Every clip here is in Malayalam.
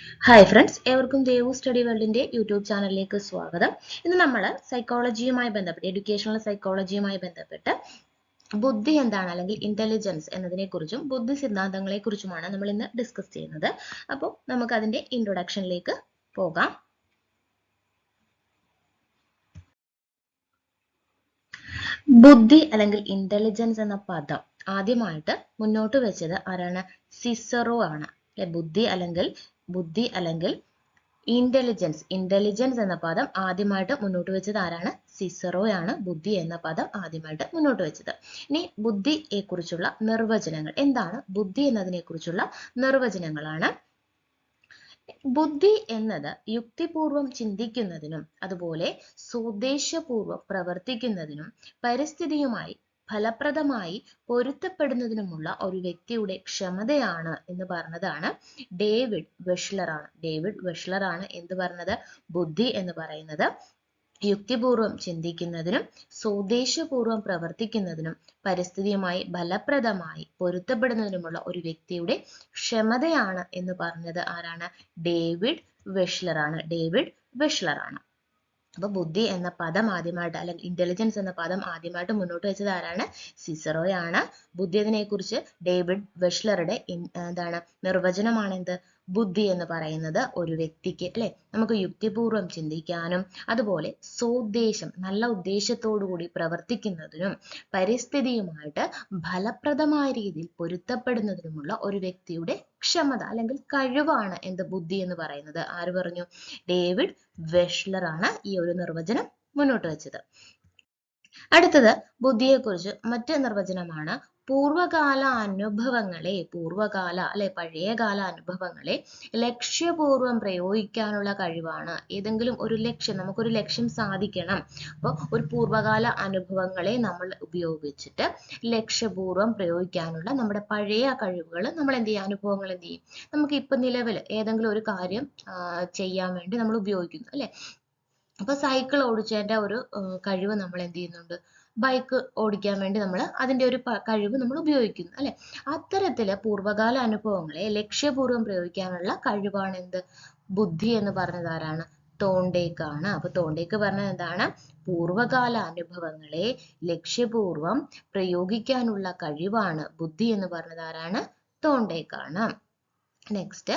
ഹായ് ഫ്രണ്ട്സ്, ഏവർക്കും ദേവു സ്റ്റഡി വേൾഡിന്റെ യൂട്യൂബ് ചാനലിലേക്ക് സ്വാഗതം. ഇന്ന് നമ്മൾ സൈക്കോളജിയുമായി ബന്ധപ്പെട്ട് എഡ്യൂക്കേഷണൽ സൈക്കോളജിയുമായി ബന്ധപ്പെട്ട് ബുദ്ധി എന്താണ് അല്ലെങ്കിൽ ഇന്റലിജൻസ് എന്നതിനെക്കുറിച്ചും ബുദ്ധി സിദ്ധാന്തങ്ങളെക്കുറിച്ചുമാണ് നമ്മൾ ഇന്ന് ഡിസ്കസ് ചെയ്യുന്നത്. അപ്പോൾ നമുക്ക് അതിന്റെ ഇൻട്രൊഡക്ഷനിലേക്ക് പോകാം. ബുദ്ധി അല്ലെങ്കിൽ ഇന്റലിജൻസ് എന്ന പദം ആദ്യമായിട്ട് മുന്നോട്ട് വെച്ചത് ആരാണ്? സിസറോ ആണ്. ബുദ്ധി അല്ലെങ്കിൽ ഇന്റലിജൻസ് എന്ന പദം ആദ്യമായിട്ട് മുന്നോട്ട് വെച്ചത് ആരാണ്? സിസറോയാണ് ബുദ്ധി എന്ന പദം ആദ്യമായിട്ട് മുന്നോട്ട് വെച്ചത്. ഇനി ബുദ്ധിയെ കുറിച്ചുള്ള നിർവചനങ്ങൾ എന്താണ്? ബുദ്ധി എന്നതിനെ കുറിച്ചുള്ള നിർവചനങ്ങളാണ്. ബുദ്ധി എന്നത് യുക്തിപൂർവം ചിന്തിക്കുന്നതിനും അതുപോലെ സ്വദേശപൂർവം പ്രവർത്തിക്കുന്നതിനും പരിസ്ഥിതിയുമായി ഫലപ്രദമായി പൊരുത്തപ്പെടുന്നതിനുമുള്ള ഒരു വ്യക്തിയുടെ ക്ഷമതയാണ് എന്ന് പറഞ്ഞതാണ് ഡേവിഡ് വെഷ്ലർ ആണ് എന്ത് പറഞ്ഞത്? ബുദ്ധി എന്ന് പറയുന്നത് യുക്തിപൂർവം ചിന്തിക്കുന്നതിനും സ്വദേശപൂർവം പ്രവർത്തിക്കുന്നതിനും പരിസ്ഥിതിയുമായി ഫലപ്രദമായി പൊരുത്തപ്പെടുന്നതിനുമുള്ള ഒരു വ്യക്തിയുടെ ക്ഷമതയാണ് എന്ന് പറഞ്ഞത് ആരാണ്? ഡേവിഡ് വെഷ്ലർ ആണ്. അപ്പൊ ബുദ്ധി എന്ന പദം ആദ്യമായിട്ട് അല്ലെങ്കിൽ ഇന്റലിജൻസ് എന്ന പദം ആദ്യമായിട്ട് മുന്നോട്ട് വെച്ചത് ആരാണ്? സിസറോയാണ്. ബുദ്ധിയെ കുറിച്ച് ഡേവിഡ് വെഷ്ലറുടെ എന്താണ് നിർവചനമാണ് എന്ത്? ബുദ്ധി എന്ന് പറയുന്നത് ഒരു വ്യക്തിക്ക് നമുക്ക് യുക്തിപൂർവം ചിന്തിക്കാനും അതുപോലെ നല്ല ഉദ്ദേശത്തോടുകൂടി പ്രവർത്തിക്കുന്നതിനും പരിസ്ഥിതിയുമായിട്ട് ഫലപ്രദമായ രീതിയിൽ പൊരുത്തപ്പെടുന്നതിനുമുള്ള ഒരു വ്യക്തിയുടെ ക്ഷമത അല്ലെങ്കിൽ കഴിവാണ് എന്ത്? ബുദ്ധി എന്ന് പറയുന്നത്. ആര് പറഞ്ഞു? ഡേവിഡ് വെഷ്ലർ ആണ് ഈ ഒരു നിർവചനം മുന്നോട്ട് വെച്ചത്. അടുത്തത് ബുദ്ധിയെക്കുറിച്ച് മറ്റ് നിർവചനമാണ് പഴയകാല അനുഭവങ്ങളെ ലക്ഷ്യപൂർവം പ്രയോഗിക്കാനുള്ള കഴിവാണ്. ഏതെങ്കിലും ഒരു ലക്ഷ്യം, നമുക്കൊരു ലക്ഷ്യം സാധിക്കണം. അപ്പോൾ ഒരു പൂർവ്വകാല അനുഭവങ്ങളെ നമ്മൾ ഉപയോഗിച്ചിട്ട് ലക്ഷ്യപൂർവം പ്രയോഗിക്കാനുള്ള നമ്മുടെ പഴയ കഴിവുകൾ നമ്മൾ എന്ത് ചെയ്യും? അനുഭവങ്ങൾ എന്ത് ചെയ്യും? നമുക്ക് ഇപ്പൊ നിലവിൽ ഏതെങ്കിലും ഒരു കാര്യം ചെയ്യാൻ വേണ്ടി നമ്മൾ ഉപയോഗിക്കുന്നു അല്ലെ? അപ്പൊ സൈക്കിൾ ഓടിച്ചതിന്റെ ഒരു കഴിവ് നമ്മൾ എന്ത് ചെയ്യുന്നുണ്ട്? ബൈക്ക് ഓടിക്കാൻ വേണ്ടി നമ്മൾ അതിന്റെ ഒരു കഴിവ് നമ്മൾ ഉപയോഗിക്കുന്നു അല്ലെ? അത്തരത്തില് പൂർവ്വകാല അനുഭവങ്ങളെ ലക്ഷ്യപൂർവ്വം പ്രയോഗിക്കാനുള്ള കഴിവാണ് എന്ത്? ബുദ്ധി എന്ന് പറഞ്ഞത് ആരാണ്? തോണ്ടേക്കാണ്. അപ്പൊ തോണ്ടേക്ക് പറഞ്ഞത് എന്താണ്? പൂർവ്വകാല അനുഭവങ്ങളെ ലക്ഷ്യപൂർവ്വം പ്രയോഗിക്കാനുള്ള കഴിവാണ് ബുദ്ധി എന്ന് പറഞ്ഞത് ആരാണ്? തോണ്ടേക്കാണ്. നെക്സ്റ്റ്,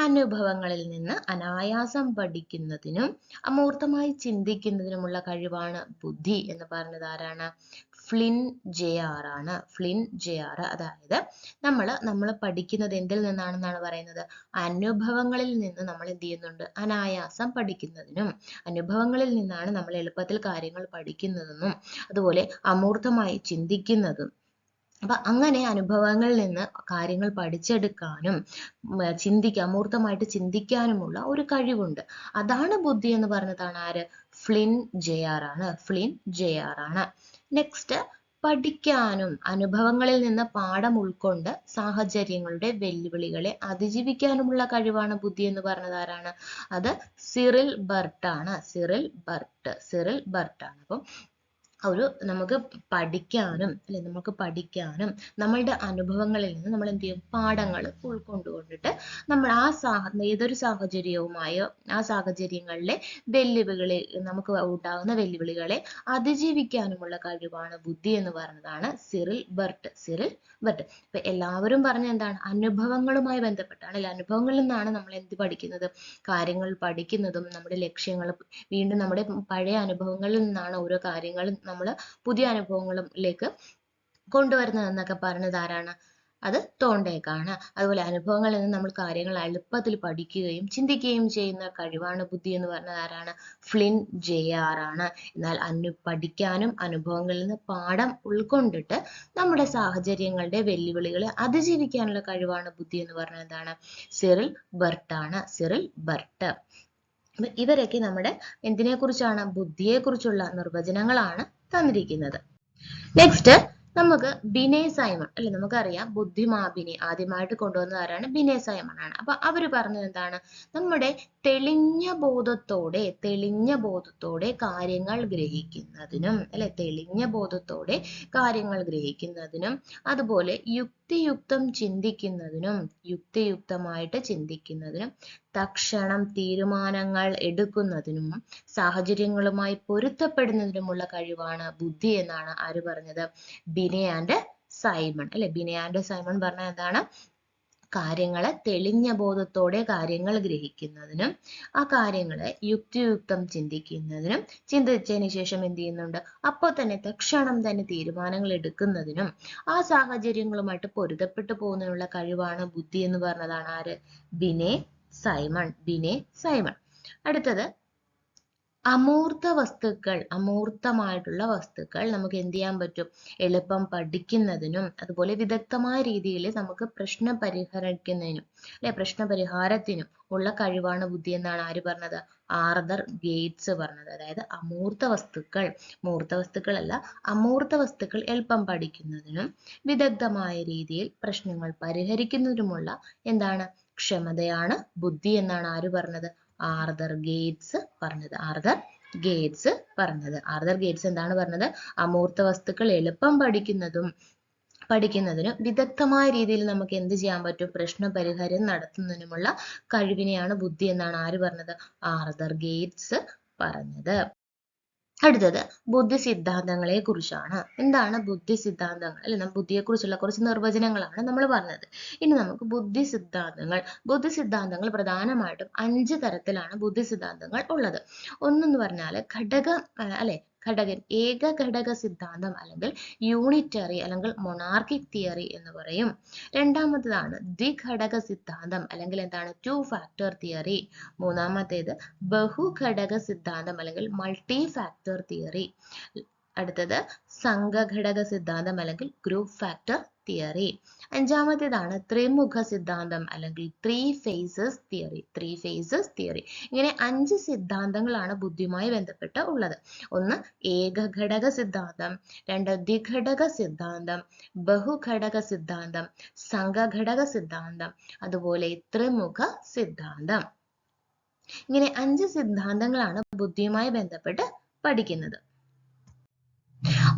അനുഭവങ്ങളിൽ നിന്ന് അനായാസം പഠിക്കുന്നതിനും അമൂർത്തമായി ചിന്തിക്കുന്നതിനുമുള്ള കഴിവാണ് ബുദ്ധി എന്ന് പറഞ്ഞത് ആരാണ്? Flynn J R. അതായത് നമ്മൾ പഠിക്കുന്നത് എന്തിൽ നിന്നാണെന്നാണ് പറയുന്നത്? അനുഭവങ്ങളിൽ നിന്ന് നമ്മൾ എന്ത് ചെയ്യുന്നുണ്ട്? അനായാസം പഠിക്കുന്നതിനും അനുഭവങ്ങളിൽ നിന്നാണ് നമ്മൾ എളുപ്പത്തിൽ കാര്യങ്ങൾ പഠിക്കുന്നതെന്നും അതുപോലെ അമൂർത്തമായി ചിന്തിക്കുന്നതും. അപ്പൊ അങ്ങനെ അനുഭവങ്ങളിൽ നിന്ന് കാര്യങ്ങൾ പഠിച്ചെടുക്കാനും അമൂർത്തമായിട്ട് ചിന്തിക്കാനുമുള്ള ഒരു കഴിവുണ്ട്. അതാണ് ബുദ്ധി എന്ന് പറഞ്ഞതാണ് ആര്? ഫ്ലിൻ ജെ ആർ ആണ്. നെക്സ്റ്റ്, പഠിക്കാനും അനുഭവങ്ങളിൽ നിന്ന് പാഠം ഉൾക്കൊണ്ട് സാഹചര്യങ്ങളുടെ വെല്ലുവിളികളെ അതിജീവിക്കാനുമുള്ള കഴിവാണ് ബുദ്ധി എന്ന് പറഞ്ഞത് ആരാണ്? അത് സിറിൽ ബർട്ട് ആണ്. അപ്പം നമുക്ക് പഠിക്കാനും നമ്മളുടെ അനുഭവങ്ങളിൽ നിന്ന് നമ്മൾ എന്ത് ചെയ്യും? പാഠങ്ങൾ ഉൾക്കൊണ്ടുകൊണ്ടിട്ട് നമ്മൾ ഏതൊരു സാഹചര്യവുമായോ ആ സാഹചര്യങ്ങളിലെ നമുക്ക് ഉണ്ടാകുന്ന വെല്ലുവിളികളെ അതിജീവിക്കാനുമുള്ള കഴിവാണ് ബുദ്ധി എന്ന് പറയുന്നതാണ് സിറിൽ ബർട്ട്. ഇപ്പൊ എല്ലാവരും പറഞ്ഞ എന്താണ്? അനുഭവങ്ങളുമായി ബന്ധപ്പെട്ടാണ് അല്ലെ? അനുഭവങ്ങളിൽ നിന്നാണ് നമ്മൾ എന്ത് പഠിക്കുന്നത്? കാര്യങ്ങൾ പഠിക്കുന്നതും നമ്മുടെ ലക്ഷ്യങ്ങൾ വീണ്ടും നമ്മുടെ പഴയ അനുഭവങ്ങളിൽ നിന്നാണ് ഓരോ കാര്യങ്ങളും നമ്മൾ പുതിയ അനുഭവങ്ങളിലേക്ക് കൊണ്ടുവരുന്നതെന്നൊക്കെ പറഞ്ഞത് ആരാണ്? അത് തോണ്ടേക്കാണ്. അതുപോലെ അനുഭവങ്ങളിൽ നിന്ന് നമ്മൾ കാര്യങ്ങൾ എളുപ്പത്തിൽ പഠിക്കുകയും ചിന്തിക്കുകയും ചെയ്യുന്ന കഴിവാണ് ബുദ്ധി എന്ന് പറഞ്ഞത് ആരാണ്? ഫ്ലിൻ ജെ ആർ ആണ്. എന്നാൽ പഠിക്കാനും അനുഭവങ്ങളിൽ നിന്ന് പാഠം ഉൾക്കൊണ്ടിട്ട് നമ്മുടെ സാഹചര്യങ്ങളുടെ വെല്ലുവിളികളെ അതിജീവിക്കാനുള്ള കഴിവാണ് ബുദ്ധി എന്ന് പറഞ്ഞത് എന്താണ്? സിറിൽ ബർട്ട്. ഇവരൊക്കെ നമ്മുടെ എന്തിനെ കുറിച്ചാണ്? ബുദ്ധിയെ കുറിച്ചുള്ള നിർവചനങ്ങളാണ് തന്നിരിക്കുന്നത്. നെക്സ്റ്റ്, നമുക്ക് ബിനെ സൈമൺ അല്ലെ? നമുക്കറിയാം ബുദ്ധിമാപിനി ആദ്യമായിട്ട് കൊണ്ടുവന്നത് ആരാണ്? ബിനെ സൈമൺ ആണ്. അപ്പൊ അവര് പറഞ്ഞത് എന്താണ്? നമ്മുടെ തെളിഞ്ഞ ബോധത്തോടെ കാര്യങ്ങൾ ഗ്രഹിക്കുന്നതിനും അതുപോലെ യുക്തിയുക്തം ചിന്തിക്കുന്നതിനും യുക്തിയുക്തമായിട്ട് ചിന്തിക്കുന്നതിനും തക്ഷണം തീരുമാനങ്ങൾ എടുക്കുന്നതിനും സാഹചര്യങ്ങളുമായി പൊരുത്തപ്പെടുന്നതിനുമുള്ള കഴിവാണ് ബുദ്ധി എന്നാണ് ആര് പറഞ്ഞത്? ബിനെ ആൻഡ് സൈമൺ അല്ലെ. ബിനെ ആൻഡ് സൈമൺ പറഞ്ഞ എന്താണ്? കാര്യങ്ങളെ തെളിഞ്ഞ ബോധത്തോടെ കാര്യങ്ങൾ ഗ്രഹിക്കുന്നതിനും ആ കാര്യങ്ങളെ യുക്തിയുക്തം ചിന്തിക്കുന്നതിനും ചിന്തിച്ചതിന് ശേഷം എന്ത് ചെയ്യുന്നുണ്ട്? അപ്പോൾ തന്നെ തക്ഷണം തന്നെ തീരുമാനങ്ങൾ എടുക്കുന്നതിനും ആ സാഹചര്യങ്ങളുമായിട്ട് പൊരുത്തപ്പെട്ടു പോകുന്നതിനുള്ള കഴിവാണ് ബുദ്ധി എന്ന് പറഞ്ഞതാണ് ആര്? ബിനെ സൈമൺ. ബിനെ സൈമൺ. അടുത്തത് അമൂർത്ത വസ്തുക്കൾ, അമൂർത്തമായിട്ടുള്ള വസ്തുക്കൾ നമുക്ക് എന്ത് ചെയ്യാൻ പറ്റും? എളുപ്പം പഠിക്കുന്നതിനും അതുപോലെ വിദഗ്ധമായ രീതിയിൽ നമുക്ക് പ്രശ്നം പരിഹരിക്കുന്നതിനും അല്ലെ പ്രശ്നപരിഹാരത്തിനും ഉള്ള കഴിവാണ് ബുദ്ധി എന്നാണ് ആര് പറഞ്ഞത്? ആർതർ ഗേറ്റ്സ് പറഞ്ഞത്. അതായത് അമൂർത്ത വസ്തുക്കൾ, മൂർത്ത വസ്തുക്കളല്ല, അമൂർത്ത വസ്തുക്കൾ എളുപ്പം പഠിക്കുന്നതിനും വിദഗ്ധമായ രീതിയിൽ പ്രശ്നങ്ങൾ പരിഹരിക്കുന്നതിനുമുള്ള എന്താണ്? ക്ഷമതയാണ് ബുദ്ധി എന്നാണ് ആര് പറഞ്ഞത്? ആർതർ ഗേറ്റ്സ് പറഞ്ഞത്. ആർതർ ഗേറ്റ്സ് പറഞ്ഞത്. ആർതർ ഗേറ്റ്സ് എന്താണ് പറഞ്ഞത്? അമൂർത്ത വസ്തുക്കൾ എളുപ്പം പഠിക്കുന്നതിനും വിദഗ്ധമായ രീതിയിൽ നമുക്ക് എന്ത് ചെയ്യാൻ പറ്റും? പ്രശ്ന പരിഹാരം നടത്തുന്നതിനുമുള്ള കഴിവിനെയാണ് ബുദ്ധി എന്നാണ് ആര് പറഞ്ഞത്? ആർതർ ഗേറ്റ്സ് പറഞ്ഞത്. അടുത്തത് ബുദ്ധി സിദ്ധാന്തങ്ങളെ കുറിച്ചാണ്. എന്താണ് ബുദ്ധി സിദ്ധാന്തങ്ങൾ? അല്ലെ, നമ്മൾ ബുദ്ധിയെ കുറിച്ചുള്ള കുറച്ച് നിർവചനങ്ങളാണ് നമ്മൾ പറഞ്ഞത്. ഇനി നമുക്ക് ബുദ്ധി സിദ്ധാന്തങ്ങൾ പ്രധാനമായിട്ടും 5 തരത്തിലാണ് ബുദ്ധി സിദ്ധാന്തങ്ങൾ ഉള്ളത്. ഒന്നെന്ന് പറഞ്ഞാൽ ഏക ഘടക സിദ്ധാന്തം അല്ലെങ്കിൽ യൂണിറ്ററി അല്ലെങ്കിൽ മൊണാർക്കിക് തിയറി എന്ന് പറയും. രണ്ടാമത്തേതാണ് ദ്വിഘടക സിദ്ധാന്തം അല്ലെങ്കിൽ എന്താണ്? 2 ഫാക്ടർ തിയറി. മൂന്നാമത്തേത് ബഹുഘടക സിദ്ധാന്തം അല്ലെങ്കിൽ മൾട്ടി ഫാക്ടർ തിയറി. അടുത്തത് സംഘഘടക സിദ്ധാന്തം അല്ലെങ്കിൽ ഗ്രൂപ്പ് ഫാക്ടർ തിയറി. അഞ്ചാമത്തേതാണ് ത്രിമുഖ സിദ്ധാന്തം അല്ലെങ്കിൽ 3 ഫേസസ് തിയറി. ഇങ്ങനെ 5 സിദ്ധാന്തങ്ങളാണ് ബുദ്ധിയുമായി ബന്ധപ്പെട്ട് ഉള്ളത്. ഒന്ന് ഏകഘടക സിദ്ധാന്തം, രണ്ട് ദ്വിഘടക സിദ്ധാന്തം, ബഹുഘടക സിദ്ധാന്തം, സംഘഘടക സിദ്ധാന്തം, അതുപോലെ ത്രിമുഖ സിദ്ധാന്തം. ഇങ്ങനെ 5 സിദ്ധാന്തങ്ങളാണ് ബുദ്ധിയുമായി ബന്ധപ്പെട്ട് പഠിക്കുന്നത്.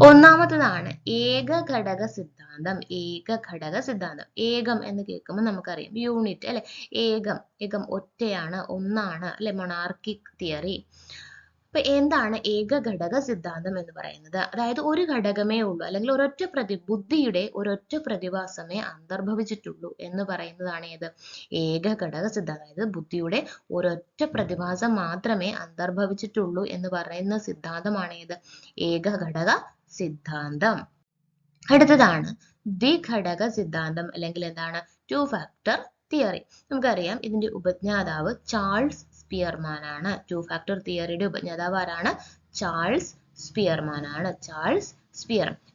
ഒന്നാമത്തേതാണ് ഏകഘടക സിദ്ധാന്തം. ഏകം എന്ന് കേൾക്കുമ്പോൾ നമുക്കറിയാം യൂണിറ്റ് അല്ലെ, ഏകം ഒറ്റയാണ്, ഒന്നാണ് അല്ലെ, മൊണാർക്കിക് തിയറി. അപ്പൊ എന്താണ് ഏകഘടക സിദ്ധാന്തം എന്ന് പറയുന്നത്? അതായത് ഒരു ഘടകമേ ഉള്ളൂ അല്ലെങ്കിൽ ബുദ്ധിയുടെ ഒരൊറ്റ പ്രതിഭാസമേ അന്തർഭവിച്ചിട്ടുള്ളൂ എന്ന് പറയുന്നതാണ് ഏത്? ഏകഘടക സിദ്ധാന്തം. അതായത് ബുദ്ധിയുടെ ഒരൊറ്റ പ്രതിഭാസം മാത്രമേ അന്തർഭവിച്ചിട്ടുള്ളൂ എന്ന് പറയുന്ന സിദ്ധാന്തമാണ് ഏത്? ഏകഘടക സിദ്ധാന്തം. അടുത്തതാണ് ദ്വിഘടക സിദ്ധാന്തം അല്ലെങ്കിൽ എന്താണ്? 2 ഫാക്ടർ തിയറി. നമുക്കറിയാം ഇതിന്റെ ഉപജ്ഞാതാവ് ചാൾസ് സ്പിയർമാൻ ആണ്. 2 ഫാക്ടർ തിയറിയുടെ ഉപജ്ഞാതാവ് ആരാണ്? ചാൾസ് സ്പിയർമാൻ ആണ്.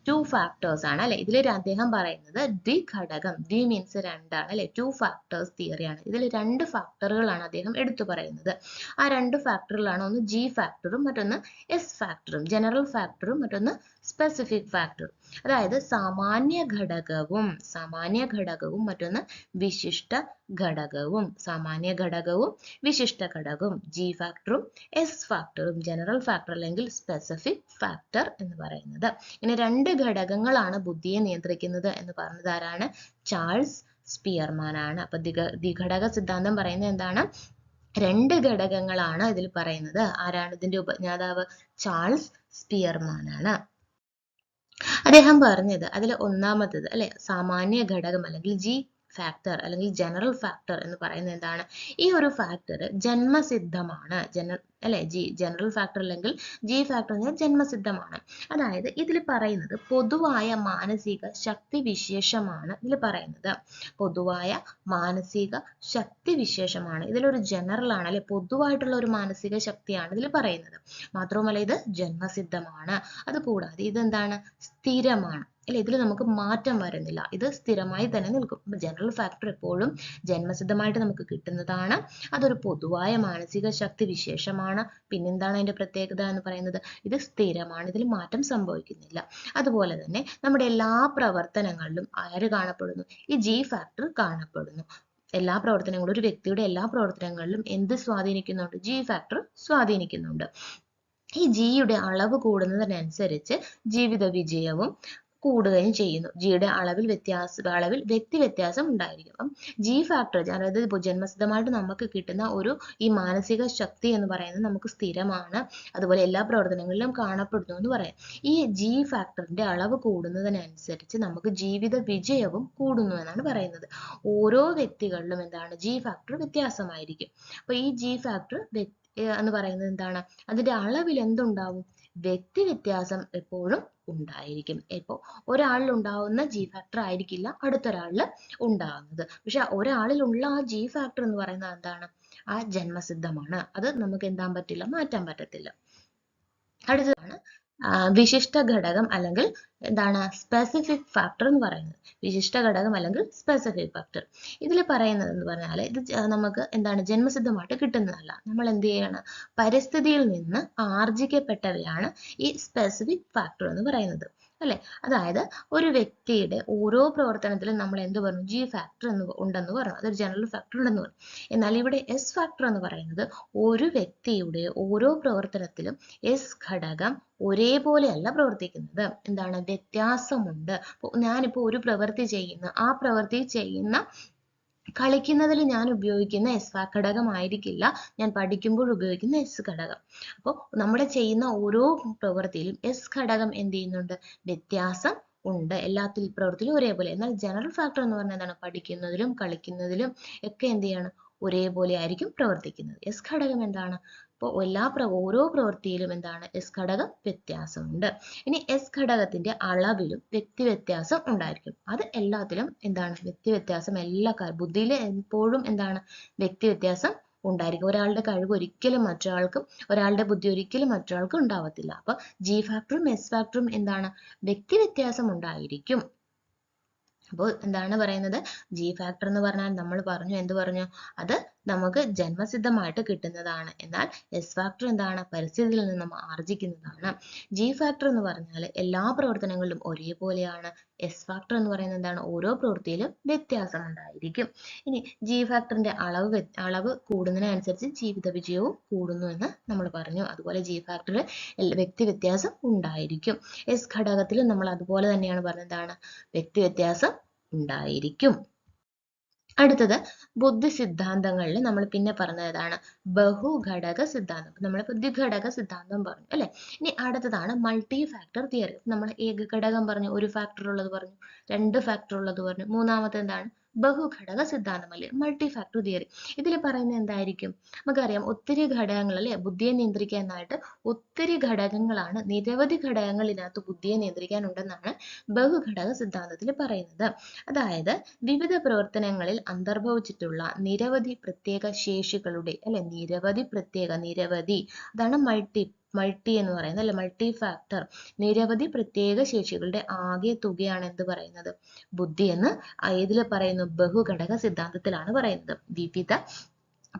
2 ഫാക്ടേഴ്സ് ആണ് അല്ലെ. ഇതിൽ അദ്ദേഹം പറയുന്നത് ദ്വിഘടകം, ദ്വി മീൻസ് 2 ആണ് അല്ലെ, 2 ഫാക്ടേഴ്സ് തിയറിയാണ്. ഇതിൽ 2 ഫാക്ടറുകളാണ് അദ്ദേഹം എടുത്തു പറയുന്നത്. ആ 2 ഫാക്ടറുകളാണ് ഒന്ന് ജി ഫാക്ടറും മറ്റൊന്ന് എസ് ഫാക്ടറും, ജനറൽ ഫാക്ടറും മറ്റൊന്ന് സ്പെസിഫിക് ഫാക്ടറും. അതായത് സാമാന്യ ഘടകവും മറ്റൊന്ന് വിശിഷ്ട ഘടകവും. ജി ഫാക്ടറും എസ് ഫാക്ടറും, ജനറൽ ഫാക്ടർ അല്ലെങ്കിൽ സ്പെസിഫിക് ഫാക്ടർ എന്ന് പറയുന്നത്. ഇങ്ങനെ 2 ഘടകങ്ങളാണ് ബുദ്ധിയെ നിയന്ത്രിക്കുന്നത് എന്ന് പറഞ്ഞത് ആരാണ്? ചാൾസ് സ്പിയർമാൻ ആണ്. അപ്പൊ ദ്വിഘടക സിദ്ധാന്തം പറയുന്നത് എന്താണ്? 2 ഘടകങ്ങളാണ് ഇതിൽ പറയുന്നത്. ആരാണ് ഇതിന്റെ ഉപജ്ഞാതാവ്? ചാൾസ് സ്പിയർമാൻ ആണ്. അദ്ദേഹം പറഞ്ഞത് അതിൽ ഒന്നാമത്തത് അല്ലെ, സാമാന്യ ഘടകം അല്ലെങ്കിൽ ജി ഫാക്ടർ അല്ലെങ്കിൽ ജനറൽ ഫാക്ടർ എന്ന് പറയുന്നത് എന്താണ്? ഈ ഒരു ഫാക്ടർ ജന്മസിദ്ധമാണ്. ജനറൽ ഫാക്ടർ അല്ലെങ്കിൽ ജി ഫാക്ടർ ജന്മസിദ്ധമാണ്. അതായത് ഇതിൽ പറയുന്നത് പൊതുവായ മാനസിക ശക്തി വിശേഷമാണ്. ഇതിലൊരു ജനറൽ ആണ് അല്ലെ, പൊതുവായിട്ടുള്ള ഒരു മാനസിക ശക്തിയാണ് ഇതിൽ പറയുന്നത്. മാത്രവുമല്ല ഇത് ജന്മസിദ്ധമാണ്. അതുകൂടാതെ ഇതെന്താണ്? സ്ഥിരമാണ് അല്ലെ, ഇതിൽ നമുക്ക് മാറ്റം വരുന്നില്ല, ഇത് സ്ഥിരമായി തന്നെ നിൽക്കും. ജനറൽ ഫാക്ടർ എപ്പോഴും ജന്മസിദ്ധമായിട്ട് നമുക്ക് കിട്ടുന്നതാണ്. അതൊരു പൊതുവായ മാനസിക ശക്തി വിശേഷമാണ്. പിന്നെന്താണ് അതിന്റെ പ്രത്യേകത എന്ന് പറയുന്നത്? ഇത് സ്ഥിരമാണ്, ഇതിൽ മാറ്റം സംഭവിക്കുന്നില്ല. അതുപോലെ തന്നെ നമ്മുടെ എല്ലാ പ്രവർത്തനങ്ങളിലും ആര് കാണപ്പെടുന്നു? ഈ ജി ഫാക്ടർ കാണപ്പെടുന്നു. എല്ലാ പ്രവർത്തനങ്ങളും, ഒരു വ്യക്തിയുടെ എല്ലാ പ്രവർത്തനങ്ങളിലും എന്ത് സ്വാധീനിക്കുന്നുണ്ട്? ജി ഫാക്ടർ സ്വാധീനിക്കുന്നുണ്ട്. ഈ ജിയുടെ അളവ് കൂടുന്നതിനനുസരിച്ച് ജീവിത വിജയവും കൂടുകയും ചെയ്യുന്നു. ജിയുടെ അളവിൽ വ്യക്തി വ്യത്യാസം ഉണ്ടായിരിക്കും. അപ്പം ജി ഫാക്ടർ, അതായത് ജന്മസിദ്ധമായിട്ട് നമുക്ക് കിട്ടുന്ന ഈ മാനസിക ശക്തി എന്ന് പറയുന്നത് നമുക്ക് സ്ഥിരമാണ്, അതുപോലെ എല്ലാ പ്രവർത്തനങ്ങളിലും കാണപ്പെടുന്നു എന്ന് പറയാം. ഈ ജി ഫാക്ടറിന്റെ അളവ് കൂടുന്നതിനനുസരിച്ച് നമുക്ക് ജീവിത വിജയവും കൂടുന്നു എന്നാണ് പറയുന്നത്. ഓരോ വ്യക്തികളിലും എന്താണ് ജി ഫാക്ടർ വ്യത്യാസമായിരിക്കും. അപ്പൊ ഈ ജി ഫാക്ടർ എന്ന് പറയുന്നത് എന്താണ്, അതിന്റെ അളവിൽ എന്തുണ്ടാവും, വ്യക്തി വ്യത്യാസം എപ്പോഴും ഉണ്ടായിരിക്കും. ഇപ്പോൾ ഒരാളിൽ ഉണ്ടാവുന്ന ജി ഫാക്ടർ ആയിരിക്കില്ല അടുത്തൊരാളിൽ ഉണ്ടാകുന്നത്. പക്ഷെ ഒരാളിലുള്ള ആ ജി ഫാക്ടർ എന്ന് പറയുന്നത് എന്താണ്, ആ ജന്മസിദ്ധമാണ്. അത് നമുക്ക് എന്താൻ പറ്റില്ല, മാറ്റാൻ പറ്റത്തില്ല. അടുത്തതാണ് വിശിഷ്ട ഘടകം അല്ലെങ്കിൽ എന്താണ് സ്പെസിഫിക് ഫാക്ടർ എന്ന് പറയുന്നത്. വിശിഷ്ട ഘടകം അല്ലെങ്കിൽ സ്പെസിഫിക് ഫാക്ടർ ഇതിൽ പറയുന്നത് എന്ന് പറഞ്ഞാൽ ഇത് നമുക്ക് എന്താണ് ജന്മസിദ്ധമായിട്ട് കിട്ടുന്നതല്ല. നമ്മൾ എന്ത് ചെയ്യണം, പരിസ്ഥിതിയിൽ നിന്ന് ആർജിക്കപ്പെട്ടവയാണ് ഈ സ്പെസിഫിക് ഫാക്ടർ എന്ന് പറയുന്നത്, അല്ലെ? അതായത് ഒരു വ്യക്തിയുടെ ഓരോ പ്രവർത്തനത്തിലും നമ്മൾ എന്ത് പറഞ്ഞു, ജി ഫാക്ടർ ഉണ്ടെന്ന് പറഞ്ഞു, അതൊരു ജനറൽ ഫാക്ടർ ഉണ്ടെന്ന് പറഞ്ഞു. എന്നാൽ ഇവിടെ എസ് ഫാക്ടർ എന്ന് പറയുന്നത് ഒരു വ്യക്തിയുടെ ഓരോ പ്രവർത്തനത്തിലും എസ് ഘടകം ഒരേപോലെയല്ല പ്രവർത്തിക്കുന്നത്. എന്താണ്, വ്യത്യാസമുണ്ട്. ഞാനിപ്പോൾ ഒരു പ്രവൃത്തി ചെയ്യുന്നു, ആ പ്രവൃത്തി ചെയ്യുന്ന കളിക്കുന്നതിൽ ഞാൻ ഉപയോഗിക്കുന്ന എസ് ഘടകമായിരിക്കില്ല ഞാൻ പഠിക്കുമ്പോൾ ഉപയോഗിക്കുന്ന എസ് ഘടകം. അപ്പോൾ നമ്മുടെ ചെയ്യുന്ന ഓരോ പ്രവൃത്തിയിലും എസ് ഘടകം എന്ത് ചെയ്യുന്നുണ്ട്, വ്യത്യാസം ഉണ്ട്. എല്ലാ പ്രവൃത്തിയിലും ഒരേപോലെ. എന്നാൽ ജനറൽ ഫാക്ടർ എന്ന് പറഞ്ഞാൽ എന്താണ്, പഠിക്കുന്നതിലും കളിക്കുന്നതിലും ഒക്കെ എന്ത് ചെയ്യാണ്, ഒരേപോലെ ആയിരിക്കും പ്രവർത്തിക്കുന്നത്. എസ് ഘടകം എന്താണ്, അപ്പോൾ ഓരോ പ്രവൃത്തിയിലും എന്താണ്, എസ് ഘടകം വ്യത്യാസമുണ്ട്. ഇനി എസ് ഘടകത്തിന്റെ അളവിലും വ്യക്തി വ്യത്യാസം ഉണ്ടായിരിക്കും. അത് എല്ലാത്തിലും എന്താണ്, വ്യക്തി വ്യത്യാസം എല്ലാ ബുദ്ധിയിൽ എപ്പോഴും എന്താണ്, വ്യക്തി വ്യത്യാസം ഉണ്ടായിരിക്കും. ഒരാളുടെ കഴിവ് ഒരിക്കലും മറ്റൊരാൾക്കും, ഒരാളുടെ ബുദ്ധി ഒരിക്കലും മറ്റൊരാൾക്കും ഉണ്ടാവത്തില്ല. അപ്പൊ ജി ഫാക്ടറും എസ് ഫാക്ടറും എന്താണ്, വ്യക്തി വ്യത്യാസം ഉണ്ടായിരിക്കും. അപ്പോൾ എന്താണ് പറയുന്നത്, ജി ഫാക്ടർ എന്ന് പറഞ്ഞാൽ നമ്മൾ പറഞ്ഞു, എന്ത് പറഞ്ഞു, അത് നമുക്ക് ജന്മസിദ്ധമായിട്ട് കിട്ടുന്നതാണ്. എന്നാൽ എസ് ഫാക്ടർ എന്താണ്, പരിസ്ഥിതിയിൽ നിന്ന് നമ്മൾ ആർജിക്കുന്നതാണ്. ജി ഫാക്ടർ എന്ന് പറഞ്ഞാൽ എല്ലാ പ്രവർത്തനങ്ങളിലും ഒരേപോലെയാണ്. എസ് ഫാക്ടർ എന്ന് പറയുന്നത് എന്താണ്, ഓരോ പ്രവൃത്തിയിലും വ്യത്യാസം ഉണ്ടായിരിക്കും. ഇനി ജി ഫാക്ടറിന്റെ അളവ് കൂടുന്നതിനനുസരിച്ച് ജീവിത വിജയവും കൂടുന്നു എന്ന് നമ്മൾ പറഞ്ഞു. അതുപോലെ ജി ഫാക്ടറിൽ വ്യക്തി വ്യത്യാസം ഉണ്ടായിരിക്കും. എസ് ഘടകത്തിലും നമ്മൾ അതുപോലെ തന്നെയാണ് പറഞ്ഞത്, എന്താണ്, വ്യക്തി വ്യത്യാസം ഉണ്ടായിരിക്കും. അടുത്തത് ബുദ്ധി സിദ്ധാന്തങ്ങളിൽ നമ്മൾ പിന്നെ പറഞ്ഞതാണ് ബഹുഘടക സിദ്ധാന്തം. നമ്മൾ ദ്വിഘടക സിദ്ധാന്തം പറഞ്ഞു, അല്ലെ? ഇനി അടുത്തതാണ് മൾട്ടി ഫാക്ടർ തിയറി. നമ്മൾ ഏകഘടകം പറഞ്ഞു, ഒരു ഫാക്ടർ ഉള്ളത് പറഞ്ഞു, രണ്ട് ഫാക്ടർ ഉള്ളത് പറഞ്ഞു, മൂന്നാമത്തെ എന്താണ്, ബഹുഘടക സിദ്ധാന്തം, അല്ലെ, മൾട്ടി ഫാക്ടർ തിയറി. ഇതിൽ പറയുന്നത് എന്തായിരിക്കും, നമുക്കറിയാം ഒത്തിരി ഘടകങ്ങൾ, അല്ലെ, ബുദ്ധിയെ നിയന്ത്രിക്കാനായിട്ട് ഒത്തിരി ഘടകങ്ങളാണ്, നിരവധി ഘടകങ്ങൾ ഇതിനകത്ത് ബുദ്ധിയെ നിയന്ത്രിക്കാനുണ്ടെന്നാണ് ബഹുഘടക സിദ്ധാന്തത്തിൽ പറയുന്നത്. അതായത് വിവിധ പ്രവർത്തനങ്ങളിൽ അന്തർഭവിച്ചിട്ടുള്ള നിരവധി പ്രത്യേക ശേഷികളുടെ, അല്ലെ, നിരവധി അതാണ് മൾട്ടി എന്ന് പറയുന്നത്, അല്ലെ, മൾട്ടി ഫാക്ടർ, നിരവധി പ്രത്യേക ശേഷികളുടെ ആകെ തുകയാണ് എന്ത് പറയുന്നത്, ബുദ്ധി എന്ന് ഇതിൽ പറയുന്നു, ബഹുഘടക സിദ്ധാന്തത്തിലാണ് പറയുന്നത്. വിവിധ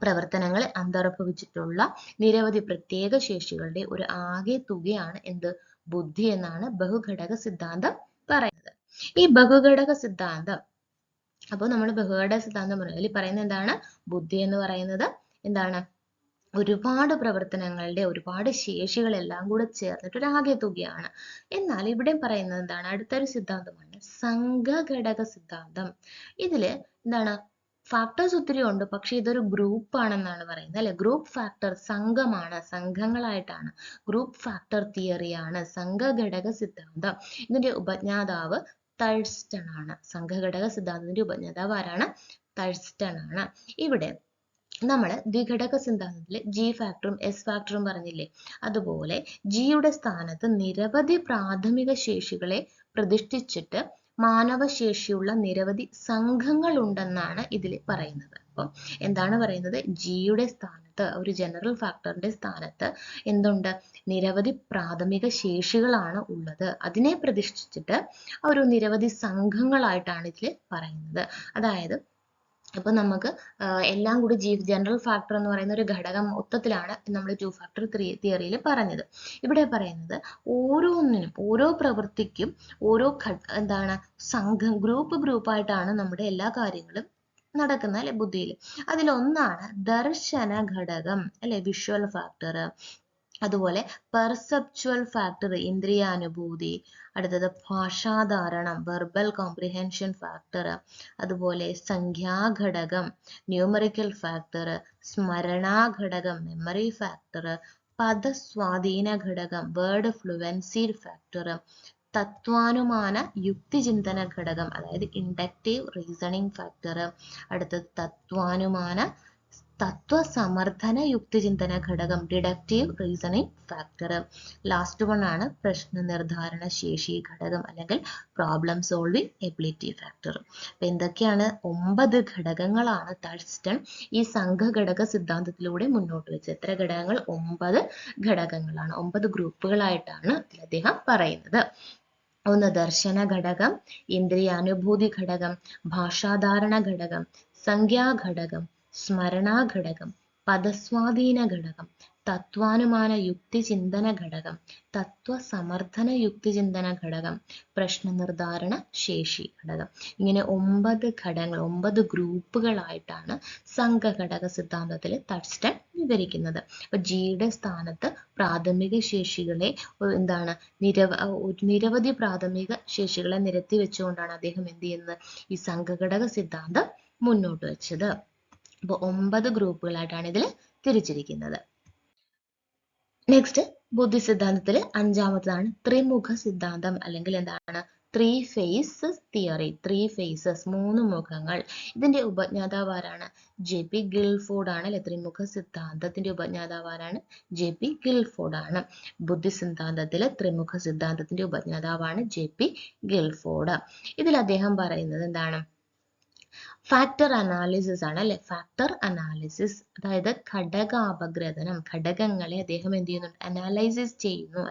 പ്രവർത്തനങ്ങളെ അന്തർഭവിച്ചിട്ടുള്ള നിരവധി പ്രത്യേക ശേഷികളുടെ ഒരു ആകെ തുകയാണ് എന്ത്, ബുദ്ധി എന്നാണ് ബഹുഘടക സിദ്ധാന്തം പറയുന്നത്. ഈ ബഹുഘടക സിദ്ധാന്തം, അപ്പോൾ നമ്മൾ ബഹുഘടക സിദ്ധാന്തം പറയുന്നത് എന്താണ്, ബുദ്ധി എന്ന് പറയുന്നത് എന്താണ്, ഒരുപാട് പ്രവർത്തനങ്ങളുടെ ഒരുപാട് ശേഷികളെല്ലാം കൂടെ ചേർന്നിട്ട് ഒരു ആകെ തുകയാണ്. എന്നാൽ ഇവിടെ പറയുന്നത് എന്താണ്, അടുത്തൊരു സിദ്ധാന്തമാണ് സംഘഘടക സിദ്ധാന്തം. ഇതില് എന്താണ്, ഫാക്ടേഴ്സ് ഒത്തിരി ഉണ്ട്, പക്ഷെ ഇതൊരു ഗ്രൂപ്പ് ആണെന്നാണ് പറയുന്നത്, അല്ലെ? ഗ്രൂപ്പ് ഫാക്ടർ, സംഘമാണ്, സംഘങ്ങളായിട്ടാണ്, ഗ്രൂപ്പ് ഫാക്ടർ തിയറിയാണ് സംഘഘടക സിദ്ധാന്തം. ഇതിന്റെ ഉപജ്ഞാതാവ് തഴ്സ്റ്റൺ ആണ്. സംഘഘടക സിദ്ധാന്തത്തിന്റെ ഉപജ്ഞാതാവ് ആരാണ്, തഴ്സ്റ്റൺ ആണ്. ഇവിടെ നമ്മൾ ദ്വിഘടക സിദ്ധാന്തത്തിൽ ജി ഫാക്ടറും എസ് ഫാക്ടറും പറഞ്ഞില്ലേ, അതുപോലെ ജിയുടെ സ്ഥാനത്ത് നിരവധി പ്രാഥമിക ശേഷികളെ പ്രതിഷ്ഠിച്ചിട്ട് മാനവശേഷിയുള്ള നിരവധി സംഘങ്ങൾ ഉണ്ടെന്നാണ് ഇതിൽ പറയുന്നത്. അപ്പം എന്താണ് പറയുന്നത്, ജിയുടെ സ്ഥാനത്ത്, ഒരു ജനറൽ ഫാക്ടറിന്റെ സ്ഥാനത്ത് എന്തുണ്ട്, നിരവധി പ്രാഥമിക ശേഷികളാണ് ഉള്ളത്. അതിനെ പ്രതിഷ്ഠിച്ചിട്ട് ഒരു നിരവധി സംഘങ്ങളായിട്ടാണ് ഇതിൽ പറയുന്നത്. അതായത് അപ്പൊ നമുക്ക് എല്ലാം കൂടി ജനറൽ ഫാക്ടർ എന്ന് പറയുന്ന ഒരു ഘടകം മൊത്തത്തിലാണ് നമ്മൾ ടു ഫാക്ടർ തിയറിയിൽ പറഞ്ഞത്. ഇവിടെ പറയുന്നത് ഓരോന്നിനും, ഓരോ പ്രവൃത്തിക്കും ഓരോ എന്താണ്, സംഘം, ഗ്രൂപ്പായിട്ടാണ് നമ്മുടെ എല്ലാ കാര്യങ്ങളും നടക്കുന്ന, അല്ലെ, ബുദ്ധിയിൽ. അതിലൊന്നാണ് ദർശന ഘടകം, അല്ലെ, വിഷ്വൽ ഫാക്ടർ. അതുപോലെ പെർസെപ്ച്വൽ ഫാക്ടർ ഇന്ദ്രിയാനുഭൂതി, അടുത്തത് ഭാഷാധാരണം വെർബൽ കോംപ്രിഹെൻഷൻ ഫാക്ടർ, അതുപോലെ സംഖ്യാഘടകം ന്യൂമറിക്കൽ ഫാക്ടർ, സ്മരണാഘടകം മെമ്മറി ഫാക്ടർ, പദസ്വാധീന ഘടകം വേർഡ് ഫ്ലുവൻസി ഫാക്ടർ, തത്വാനുമാന യുക്തിചിന്തന ഘടകം അതായത് ഇൻഡക്റ്റീവ് റീസണിംഗ് ഫാക്ടർ, അടുത്തത് തത്വാനുമാന തത്വസമർത്ഥന യുക്തിചിന്തന ഘടകം deductive reasoning factor. Last one ആണ് പ്രശ്ന നിർദ്ധാരണ ശേഷി ഘടകം അല്ലെങ്കിൽ പ്രോബ്ലം സോൾവിംഗ് എബിലിറ്റി ഫാക്ടർ. അപ്പൊ എന്തൊക്കെയാണ് 9 ഘടകങ്ങളാണ് തഴ്സ്റ്റൺ ഈ സംഘഘടക സിദ്ധാന്തത്തിലൂടെ മുന്നോട്ട് വെച്ചത്. എത്ര ഘടകങ്ങൾ? 9 ഘടകങ്ങളാണ്. 9 ഗ്രൂപ്പുകളായിട്ടാണ് അദ്ദേഹം പറയുന്നത്. ഒന്ന് ദർശന ഘടകം, ഇന്ദ്രിയാനുഭൂതി ഘടകം, ഭാഷാധാരണ ഘടകം, സംഖ്യാഘടകം, സ്മരണാഘടകം, പദസ്വാധീന ഘടകം, തത്വാനുമാന യുക്തിചിന്തന ഘടകം, തത്വസമർത്ഥന യുക്തിചിന്തന ഘടകം, പ്രശ്ന നിർദ്ധാരണ ശേഷി ഘടകം. ഇങ്ങനെ 9 ഘടകങ്ങൾ 9 ഗ്രൂപ്പുകളായിട്ടാണ് സംഘഘടക സിദ്ധാന്തത്തിൽ തഴ്സ്റ്റൺ വിവരിക്കുന്നത്. അപ്പൊ ജിയുടെ സ്ഥാനത്ത് പ്രാഥമിക ശേഷികളെ എന്താണ് നിരവധി പ്രാഥമിക ശേഷികളെ നിരത്തി വെച്ചുകൊണ്ടാണ് അദ്ദേഹം എന്ത് ചെയ്യുന്നത് ഈ സംഘഘടക സിദ്ധാന്തം മുന്നോട്ട് വെച്ചത്. അപ്പോൾ 9 ഗ്രൂപ്പുകളായിട്ടാണ് ഇതിൽ തിരിച്ചിരിക്കുന്നത്. നെക്സ്റ്റ് ബുദ്ധി സിദ്ധാന്തത്തിൽ അഞ്ചാമത്തതാണ് ത്രിമുഖ സിദ്ധാന്തം അല്ലെങ്കിൽ എന്താണ് ത്രീ ഫേസസ് തിയറി. 3 ഫേസസ് 3 മുഖങ്ങൾ. ഇതിന്റെ ഉപജ്ഞാതാവ് ആരാണ്? JP ഗിൽഫോർഡ് ആണ് അല്ലെ. ത്രിമുഖ സിദ്ധാന്തത്തിന്റെ ഉപജ്ഞാതാവ് ആരാണ്? JP ഗിൽഫോർഡ് ആണ്. ബുദ്ധി സിദ്ധാന്തത്തിലെ ത്രിമുഖ സിദ്ധാന്തത്തിന്റെ ഉപജ്ഞാതാവാണ് JP ഗിൽഫോർഡ്. ഇതിൽ അദ്ദേഹം പറയുന്നത് എന്താണ്? ഫാക്ടർ അനാലിസിസ് ആണ് അല്ലെ. ഫാക്ടർ അനാലിസിസ് അതായത് ഘടകാപഗ്രഥനം. ഘടകങ്ങളെ അദ്ദേഹം എന്ത് ചെയ്യുന്നുണ്ട്? അനാലിസിസ് ചെയ്യുന്നു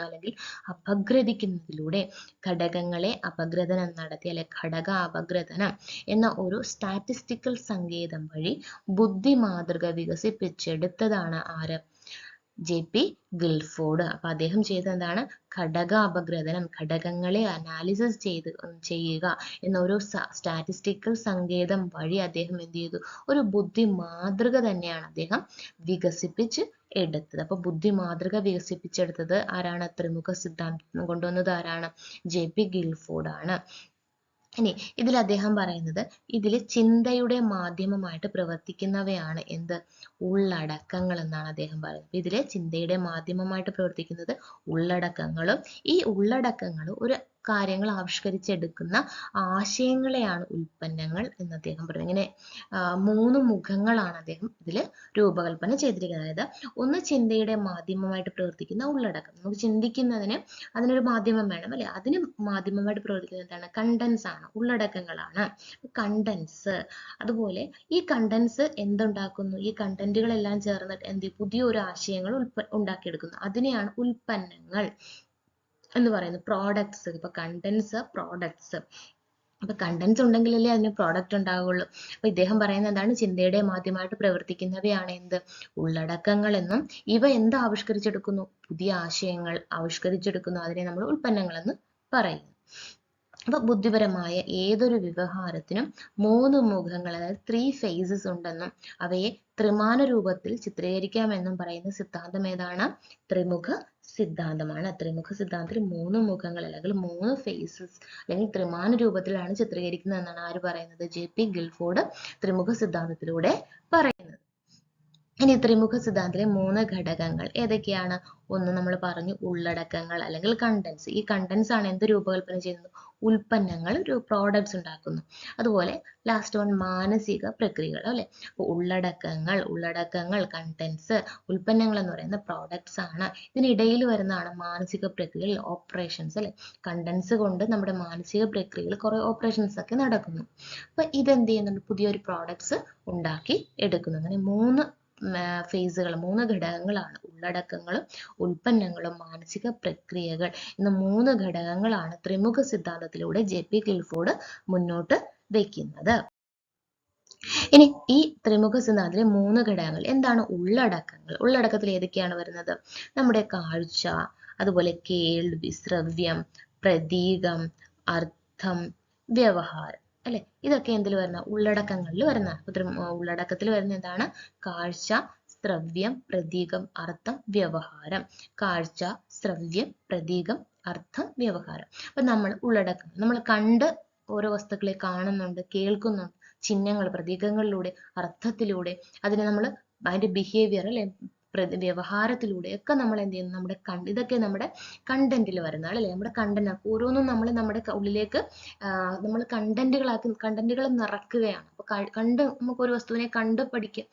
അല്ലെങ്കിൽ അപഗ്രഥിക്കുന്നതിലൂടെ ഘടകങ്ങളെ അപഗ്രഥനം നടത്തി അല്ലെ ഘടക അപഗ്രഥനം എന്ന ഒരു സ്റ്റാറ്റിസ്റ്റിക്കൽ സങ്കേതം വഴി ബുദ്ധി മാതൃക വികസിപ്പിച്ചെടുത്തതാണ് ആര്? JP Guilford. അപ്പൊ അദ്ദേഹം ചെയ്തത് എന്താണ്? ഘടക അപഗ്രഥനം, ഘടകങ്ങളെ അനാലിസിസ് ചെയ്യുക എന്ന ഒരു സ്റ്റാറ്റിസ്റ്റിക്കൽ സങ്കേതം വഴി അദ്ദേഹം എന്ത് ചെയ്തു? ഒരു ബുദ്ധി മാതൃക തന്നെയാണ് അദ്ദേഹം വികസിപ്പിച്ച് എടുത്തത്. അപ്പൊ ബുദ്ധി മാതൃക വികസിപ്പിച്ചെടുത്തത് ആരാണ്? ത്രിമുഖ സിദ്ധാന്തം കൊണ്ടുവന്നത് ആരാണ്? JP ഗിൽഫോർഡ് ആണ്. ഇനി ഇതിൽ അദ്ദേഹം പറയുന്നത് ഇതിൽ ചിന്തയുടെ മാധ്യമമായിട്ട് പ്രവർത്തിക്കുന്നവയാണ് എന്ത്? ഉള്ളടക്കങ്ങൾ എന്നാണ് അദ്ദേഹം പറയുന്നത്. ഇതിലെ ചിന്തയുടെ മാധ്യമമായിട്ട് പ്രവർത്തിക്കുന്നത് ഉള്ളടക്കങ്ങളും ഈ ഉള്ളടക്കങ്ങൾ ഒരു കാര്യങ്ങൾ ആവിഷ്കരിച്ചെടുക്കുന്ന ആശയങ്ങളെയാണ് ഉൽപ്പന്നങ്ങൾ എന്ന് അദ്ദേഹം പറയുന്നത്. ഇങ്ങനെ 3 മുഖങ്ങളാണ് അദ്ദേഹം ഇതിൽ രൂപകൽപ്പന ചെയ്തിരിക്കുന്നത്. അതായത് ഒന്ന് ചിന്തയുടെ മാധ്യമമായിട്ട് പ്രവർത്തിക്കുന്ന ഉള്ളടക്കം. നമുക്ക് ചിന്തിക്കുന്നതിന് അതിനൊരു മാധ്യമം വേണം അല്ലെ. അതിന് മാധ്യമമായിട്ട് പ്രവർത്തിക്കുന്നത് എന്താണ്? കണ്ടൻസ് ആണ്, ഉള്ളടക്കങ്ങളാണ്. കണ്ടൻസ്. അതുപോലെ ഈ കണ്ടൻസ് എന്തുണ്ടാക്കുന്നു? ഈ കണ്ടന്റുകളെല്ലാം ചേർന്നിട്ട് എന്ത് പുതിയൊരു ആശയങ്ങൾ ഉണ്ടാക്കിയെടുക്കുന്നു. അതിനെയാണ് ഉൽപ്പന്നങ്ങൾ എന്ന് പറയുന്നത്. പ്രോഡക്ട്സ്. ഇപ്പൊ കണ്ടൻസ്, പ്രോഡക്ട്സ്. അപ്പൊ കണ്ടൻസ് ഉണ്ടെങ്കിലല്ലേ അതിന് പ്രോഡക്റ്റ് ഉണ്ടാവുള്ളൂ. അപ്പൊ ഇദ്ദേഹം പറയുന്നത് എന്താണ്? ചിന്തയുടെ മാധ്യമമായിട്ട് പ്രവർത്തിക്കുന്നവയാണ് എന്ത്? ഉള്ളടക്കങ്ങൾ എന്നും ഇവ എന്ത് ആവിഷ്കരിച്ചെടുക്കുന്നു? പുതിയ ആശയങ്ങൾ ആവിഷ്കരിച്ചെടുക്കുന്നു. അതിനെ നമ്മൾ ഉൽപ്പന്നങ്ങൾ എന്ന് പറയുന്നു. അപ്പൊ ബുദ്ധിപരമായ ഏതൊരു വ്യവഹാരത്തിനും 3 മുഖങ്ങൾ അതായത് 3 ഫേസസ് ഉണ്ടെന്നും അവയെ ത്രിമാന രൂപത്തിൽ ചിത്രീകരിക്കാമെന്നും പറയുന്ന സിദ്ധാന്തം ഏതാണ്? ത്രിമുഖ സിദ്ധാന്തമാണ്. ത്രിമുഖ സിദ്ധാന്തത്തിൽ 3 മുഖങ്ങൾ അല്ലെങ്കിൽ 3 ഫേസസ് അല്ലെങ്കിൽ ത്രിമാന രൂപത്തിലാണ് ചിത്രീകരിക്കുന്നത് എന്നാണ് ആര് പറയുന്നത്? JP ഗിൽഫോർഡ് ത്രിമുഖ സിദ്ധാന്തത്തിലൂടെ പറയുന്നത്. ഇനി ത്രിമുഖ സിദ്ധാന്തത്തിലെ 3 ഘടകങ്ങൾ ഏതൊക്കെയാണ്? ഒന്ന് നമ്മൾ പറഞ്ഞു ഉള്ളടക്കങ്ങൾ അല്ലെങ്കിൽ കണ്ടൻസ്. ഈ കണ്ടൻസ് ആണ് എന്ത് രൂപകൽപ്പന ചെയ്യുന്നത്? ഉൽപ്പന്നങ്ങൾ, പ്രോഡക്ട്സ് ഉണ്ടാക്കുന്നു. അതുപോലെ ലാസ്റ്റ് വൺ മാനസിക പ്രക്രിയകൾ അല്ലെ. അപ്പോൾ ഉള്ളടക്കങ്ങൾ കണ്ടൻസ്, ഉൽപ്പന്നങ്ങൾ എന്ന് പറയുന്ന പ്രോഡക്ട്സ് ആണ്. ഇതിനിടയിൽ വരുന്നതാണ് മാനസിക പ്രക്രിയകൾ, ഓപ്പറേഷൻസ് അല്ലെ. കണ്ടൻസ് കൊണ്ട് നമ്മുടെ മാനസിക പ്രക്രിയകൾ കുറെ ഓപ്പറേഷൻസ് ഒക്കെ നടക്കുന്നു. അപ്പൊ ഇതെന്ത് ചെയ്യുന്നുണ്ട്? പുതിയൊരു പ്രോഡക്ട്സ് ഉണ്ടാക്കി എടുക്കുന്നു. അങ്ങനെ 3 ഫേസുകൾ, 3 ഘടകങ്ങളാണ്. ഉള്ളടക്കങ്ങളും ഉൽപ്പന്നങ്ങളും മാനസിക പ്രക്രിയകൾ എന്ന 3 ഘടകങ്ങളാണ് ത്രിമുഖ സിദ്ധാന്തത്തിലൂടെ JP ഗിൽഫോർഡ് മുന്നോട്ട് വയ്ക്കുന്നത്. ഇനി ഈ ത്രിമുഖ സിദ്ധാന്തത്തിലെ 3 ഘടകങ്ങൾ എന്താണ്? ഉള്ളടക്കങ്ങൾ. ഉള്ളടക്കത്തിൽ ഏതൊക്കെയാണ് വരുന്നത്? നമ്മുടെ കാഴ്ച, അതുപോലെ കേൾവി, ശ്രവ്യം, പ്രതീകം, അർത്ഥം, വ്യവഹാരം അല്ലെ. ഇതൊക്കെ എന്തിൽ വരുന്ന? ഉള്ളടക്കങ്ങളിൽ വരുന്ന. ഉള്ളടക്കത്തിൽ വരുന്ന എന്താണ്? കാഴ്ച, ശ്രവ്യം, പ്രതീകം, അർത്ഥം, വ്യവഹാരം. കാഴ്ച, ശ്രവ്യം, പ്രതീകം, അർത്ഥം, വ്യവഹാരം. അപ്പൊ നമ്മൾ ഉള്ളടക്കം നമ്മൾ കണ്ട് ഓരോ വസ്തുക്കളെ കാണുന്നുണ്ട്, കേൾക്കുന്നുണ്ട്, ചിഹ്നങ്ങൾ, പ്രതീകങ്ങളിലൂടെ, അർത്ഥത്തിലൂടെ, അതിനെ നമ്മൾ അതിന്റെ ബിഹേവിയർ അല്ലെ, വ്യവഹാരത്തിലൂടെ ഒക്കെ നമ്മൾ എന്ത് ചെയ്യുന്നു, നമ്മുടെ ഇതൊക്കെ നമ്മുടെ കണ്ടന്റിൽ വരുന്നതാണ് അല്ലെ. നമ്മുടെ കണ്ടന്റ് ഓരോന്നും നമ്മൾ നമ്മുടെ ഉള്ളിലേക്ക് നമ്മൾ കണ്ടന്റുകൾ നിറക്കുകയാണ്. അപ്പൊ കണ്ട് നമുക്ക് ഒരു വസ്തുവിനെ കണ്ട് പഠിക്കാം,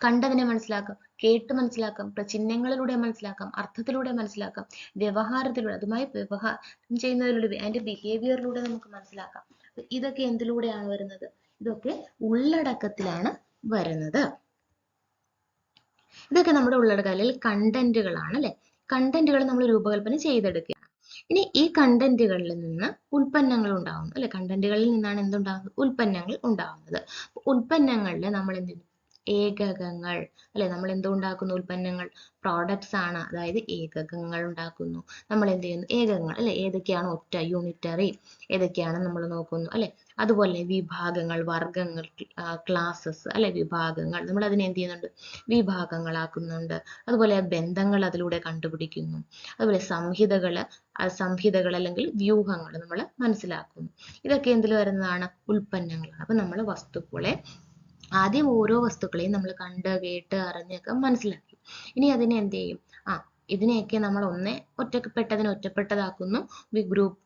കണ്ടതിനെ മനസ്സിലാക്കാം, കേട്ട് മനസ്സിലാക്കാം, ചിഹ്നങ്ങളിലൂടെ മനസ്സിലാക്കാം, അർത്ഥത്തിലൂടെ മനസ്സിലാക്കാം, വ്യവഹാരത്തിലൂടെ, അതുമായി വ്യവഹാരം ചെയ്യുന്നതിലൂടെ, അതിന്റെ ബിഹേവിയറിലൂടെ നമുക്ക് മനസ്സിലാക്കാം. ഇതൊക്കെ എന്തിലൂടെയാണ് വരുന്നത്? ഇതൊക്കെ ഉള്ളടക്കത്തിലാണ് വരുന്നത്. ഇതൊക്കെ നമ്മുടെ ഉള്ളടക്കം അല്ലെങ്കിൽ കണ്ടന്റുകളാണ് അല്ലെ. കണ്ടന്റുകൾ നമ്മൾ രൂപകൽപ്പന ചെയ്തെടുക്കുകയാണ്. ഇനി ഈ കണ്ടന്റുകളിൽ നിന്ന് ഉൽപ്പന്നങ്ങൾ ഉണ്ടാകുന്നു അല്ലെ. കണ്ടന്റുകളിൽ നിന്നാണ് എന്തുണ്ടാകുന്നത്? ഉൽപ്പന്നങ്ങൾ ഉണ്ടാകുന്നത്. ഉൽപ്പന്നങ്ങളിൽ നമ്മൾ എന്ത് ചെയ്യുന്നു? ഏകകങ്ങൾ അല്ലെ. നമ്മൾ എന്തുണ്ടാക്കുന്നു? ഉൽപ്പന്നങ്ങൾ, പ്രോഡക്ട്സ് ആണ്. അതായത് ഏകകങ്ങൾ ഉണ്ടാക്കുന്നു. നമ്മൾ എന്ത് ചെയ്യുന്നു? ഏകകങ്ങൾ അല്ലെ. ഏതൊക്കെയാണ്? ഒറ്റ, യൂണിറ്ററി, ഏതൊക്കെയാണ് നമ്മൾ നോക്കുന്നു അല്ലെ. അതുപോലെ വിഭാഗങ്ങൾ, വർഗങ്ങൾ, ക്ലാസസ് അല്ലെ, വിഭാഗങ്ങൾ, നമ്മൾ അതിനെ എന്ത് ചെയ്യുന്നുണ്ട്? വിഭാഗങ്ങളാക്കുന്നുണ്ട്. അതുപോലെ ബന്ധങ്ങൾ അതിലൂടെ കണ്ടുപിടിക്കുന്നു. അതുപോലെ സംഹിതകൾ അല്ലെങ്കിൽ വ്യൂഹങ്ങൾ നമ്മൾ മനസ്സിലാക്കുന്നു. ഇതൊക്കെ എന്തിൽ വരുന്നതാണ്? ഉൽപ്പന്നങ്ങളാണ്. അപ്പൊ നമ്മൾ വസ്തുക്കളെ ആദ്യം ഓരോ വസ്തുക്കളെയും നമ്മൾ കണ്ട്, കേട്ട്, അറിഞ്ഞൊക്കെ മനസ്സിലാക്കി. ഇനി അതിനെ എന്ത് ചെയ്യും? ഇതിനെയൊക്കെ നമ്മൾ ഒറ്റപ്പെട്ടതാക്കുന്നു.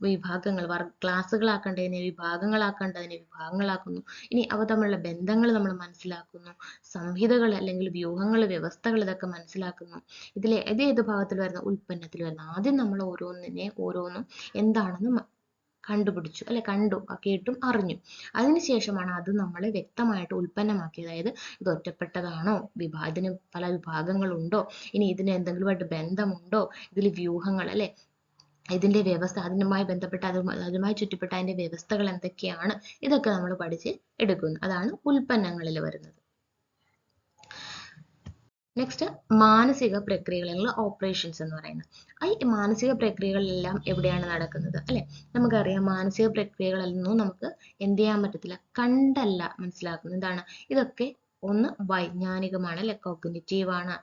വിഭാഗങ്ങൾ, ക്ലാസ്സുകളാക്കേണ്ടതിനെ വിഭാഗങ്ങളാക്കേണ്ടതിനെ വിഭാഗങ്ങളാക്കുന്നു. ഇനി അവ തമ്മിലുള്ള ബന്ധങ്ങൾ നമ്മൾ മനസ്സിലാക്കുന്നു. സംഹിതകൾ അല്ലെങ്കിൽ വ്യൂഹങ്ങൾ, വ്യവസ്ഥകൾ, ഇതൊക്കെ മനസ്സിലാക്കുന്നു. ഇത് ഏത് ഭാഗത്തിൽ വരുന്ന? ഉൽപ്പന്നത്തിൽ വരുന്ന. ആദ്യം നമ്മൾ ഓരോന്നും എന്താണെന്ന് കണ്ടുപിടിച്ചു അല്ലെ, കണ്ടു, കേട്ടും അറിഞ്ഞു. അതിനുശേഷമാണ് അത് നമ്മൾ വ്യക്തമായിട്ട് ഉൽപ്പന്നമാക്കി. അതായത് ഇത് ഒറ്റപ്പെട്ടതാണോ, ഇതിന് പല വിഭാഗങ്ങളുണ്ടോ, ഇനി ഇതിന് എന്തെങ്കിലുമായിട്ട് ബന്ധമുണ്ടോ, ഇതിൽ വ്യൂഹങ്ങൾ അല്ലെ, ഇതിന്റെ വ്യവസ്ഥ, അതുമായി ബന്ധപ്പെട്ട അതുമായി ചുറ്റപ്പെട്ട അതിന്റെ വ്യവസ്ഥകൾ എന്തൊക്കെയാണ്, ഇതൊക്കെ നമ്മൾ പഠിച്ച് എടുക്കുന്നു. അതാണ് ഉൽപ്പന്നങ്ങളിൽ വരുന്നത്. നെക്സ്റ്റ് മാനസിക പ്രക്രിയകൾ അല്ലെങ്കിൽ ഓപ്പറേഷൻസ് എന്ന് പറയുന്നത്. ഈ മാനസിക പ്രക്രിയകളെല്ലാം എവിടെയാണ് നടക്കുന്നത് അല്ലെ. നമുക്കറിയാം മാനസിക പ്രക്രിയകളൊന്നും നമുക്ക് എന്ത് ചെയ്യാൻ പറ്റത്തില്ല, കണ്ടല്ല മനസ്സിലാക്കുന്നത്. എന്താണ്? ഇതൊക്കെ ഒന്ന് വൈജ്ഞാനികമാണ് അല്ലെ, കോഗ്നിറ്റീവ് ആണ്.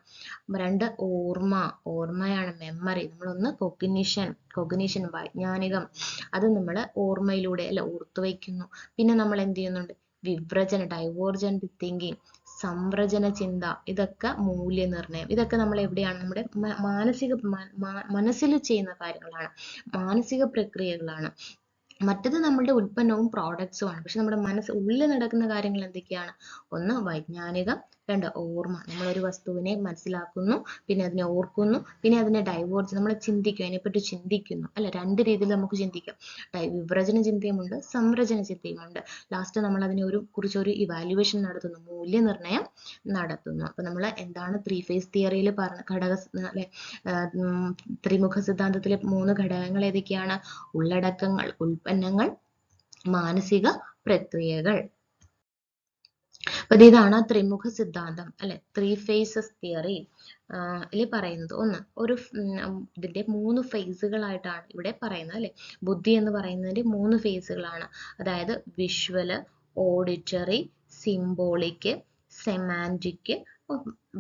രണ്ട് ഓർമ്മയാണ്, മെമ്മറി. നമ്മളൊന്ന് കൊഗ്നിഷൻ വൈജ്ഞാനികം, അത് നമ്മൾ ഓർമ്മയിലൂടെ അല്ലെ ഓർത്തു വയ്ക്കുന്നു. പിന്നെ നമ്മൾ എന്ത് ചെയ്യുന്നുണ്ട്? ഡൈവേർജന്റ് തിങ്കിങ്, സംരചന ചിന്ത, ഇതൊക്കെ മൂല്യനിർണ്ണയം. ഇതൊക്കെ നമ്മൾ എവിടെയാണ്? നമ്മുടെ മനസ്സിൽ ചെയ്യുന്ന കാര്യങ്ങളാണ്, മാനസിക പ്രക്രിയകളാണ്. മറ്റത് നമ്മളുടെ ഉൽപ്പന്നവും പ്രോഡക്ട്സും ആണ്. പക്ഷെ നമ്മുടെ ഉള്ളിൽ നടക്കുന്ന കാര്യങ്ങൾ എന്തൊക്കെയാണ്? ഒന്ന് വൈജ്ഞാനികം, രണ്ട് ഓർമ്മ. നമ്മളൊരു വസ്തുവിനെ മനസ്സിലാക്കുന്നു, പിന്നെ അതിനെ ഓർക്കുന്നു, പിന്നെ അതിനെ നമ്മൾ ചിന്തിക്കും, അതിനെപ്പറ്റി ചിന്തിക്കുന്നു അല്ലെ. രണ്ട് രീതിയിൽ നമുക്ക് ചിന്തിക്കാം. വിവ്രജന ചിന്തയുമുണ്ട്, സംരചന ചിന്തയുമുണ്ട്. ലാസ്റ്റ് നമ്മൾ കുറിച്ചൊരു ഇവാലുവേഷൻ നടത്തുന്നു, മൂല്യനിർണ്ണയം നടത്തുന്നു. അപ്പൊ നമ്മൾ എന്താണ് 3 phase തിയറിയിൽ അല്ലെ, ത്രിമുഖ സിദ്ധാന്തത്തിലെ 3 ഘടകങ്ങൾ ഏതൊക്കെയാണ്? ഉള്ളടക്കങ്ങൾ, ഉൽപ്പന്നങ്ങൾ, മാനസിക പ്രക്രിയകൾ. അപ്പൊ ഇതാണ് ത്രിമുഖ സിദ്ധാന്തം അല്ലെ, 3 phases തിയറി പറയുന്നത്. ഇതിന്റെ 3 ഫേസുകളായിട്ടാണ് ഇവിടെ പറയുന്നത് അല്ലെ. ബുദ്ധി എന്ന് പറയുന്നതിന്റെ 3 ഫേസുകളാണ്. അതായത് visual, auditory, symbolic, semantic,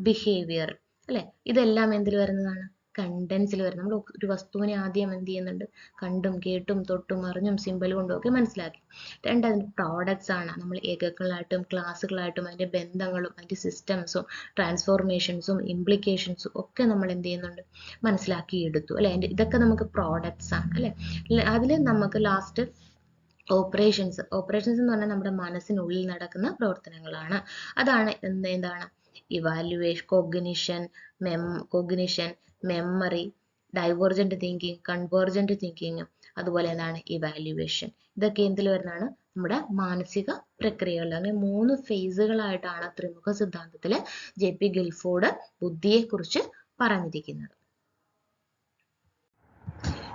behaviour അല്ലെ. ഇതെല്ലാം എന്തിൽ വരുന്നതാണ്? കണ്ടന്റ്സിൽ വരുന്നത്. നമ്മൾ ഒരു വസ്തുവിനെ ആദ്യം എന്ത് ചെയ്യുന്നുണ്ട്? കണ്ടും കേട്ടും തൊട്ടും അറിഞ്ഞും സിമ്പൽ കൊണ്ടും ഒക്കെ മനസ്സിലാക്കി. അതിന്റെ പ്രോഡക്ട്സ് ആണ്. നമ്മൾ ഏകകളായിട്ടും ക്ലാസ്സുകളായിട്ടും അതിന്റെ ബന്ധങ്ങളും അതിന്റെ സിസ്റ്റംസും ട്രാൻസ്ഫോർമേഷൻസും ഇംപ്ലിക്കേഷൻസും ഒക്കെ നമ്മൾ എന്ത് ചെയ്യുന്നുണ്ട്? മനസ്സിലാക്കിയെടുത്തു അല്ലെ. ഇതൊക്കെ നമുക്ക് പ്രോഡക്ട്സ് ആണ് അല്ലെ. അതിൽ നമുക്ക് ലാസ്റ്റ് ഓപ്പറേഷൻസ് എന്ന് പറഞ്ഞാൽ നമ്മുടെ മനസ്സിനുള്ളിൽ നടക്കുന്ന പ്രവർത്തനങ്ങളാണ്. അതാണ് എന്താണ്? Evaluation, cognition, memory, divergent thinking, convergent thinking, അതുപോലെ എന്താണ്? ഇവാലുവേഷൻ. ഇതൊക്കെ എന്തിൽ വരുന്നതാണ്? നമ്മുടെ മാനസിക പ്രക്രിയകൾ. അങ്ങനെ 3 ഫേസുകളായിട്ടാണ് ത്രിമുഖ സിദ്ധാന്തത്തില് JP ഗിൽഫോർഡ് ബുദ്ധിയെ കുറിച്ച് പറഞ്ഞിരിക്കുന്നത്.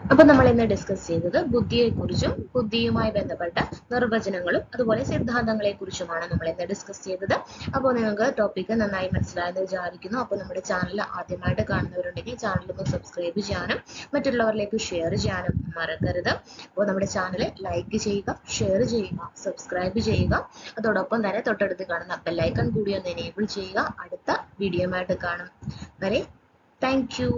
അപ്പോൾ നമ്മൾ ഇന്ന് ഡിസ്കസ് ചെയ്തത് ബുദ്ധിയെക്കുറിച്ചും ബുദ്ധിയുമായി ബന്ധപ്പെട്ട നിർവചനങ്ങളും അതുപോലെ സിദ്ധാന്തങ്ങളെ കുറിച്ചുമാണ് നമ്മൾ ഇന്ന് ഡിസ്കസ് ചെയ്തത്. അപ്പോൾ നിങ്ങൾക്ക് ടോപ്പിക്ക് നന്നായി മനസ്സിലായെന്ന് വിചാരിക്കുന്നു. അപ്പോൾ നമ്മുടെ ചാനൽ ആദ്യമായിട്ട് കാണുന്നവരുണ്ടെങ്കിൽ ചാനൽ ഒന്ന് സബ്സ്ക്രൈബ് ചെയ്യാനും മറ്റുള്ളവരിലേക്ക് ഷെയർ ചെയ്യാനും മറക്കരുത്. അപ്പോൾ നമ്മുടെ ചാനൽ ലൈക്ക് ചെയ്യുക, ഷെയർ ചെയ്യുക, സബ്സ്ക്രൈബ് ചെയ്യുക. അതോടൊപ്പം തന്നെ തൊട്ടടുത്ത് കാണുന്ന ബെല്ലൈക്കൺ കൂടി ഒന്ന് എനേബിൾ ചെയ്യുക. അടുത്ത വീഡിയോയുമായിട്ട് കാണും വരെ താങ്ക് യു.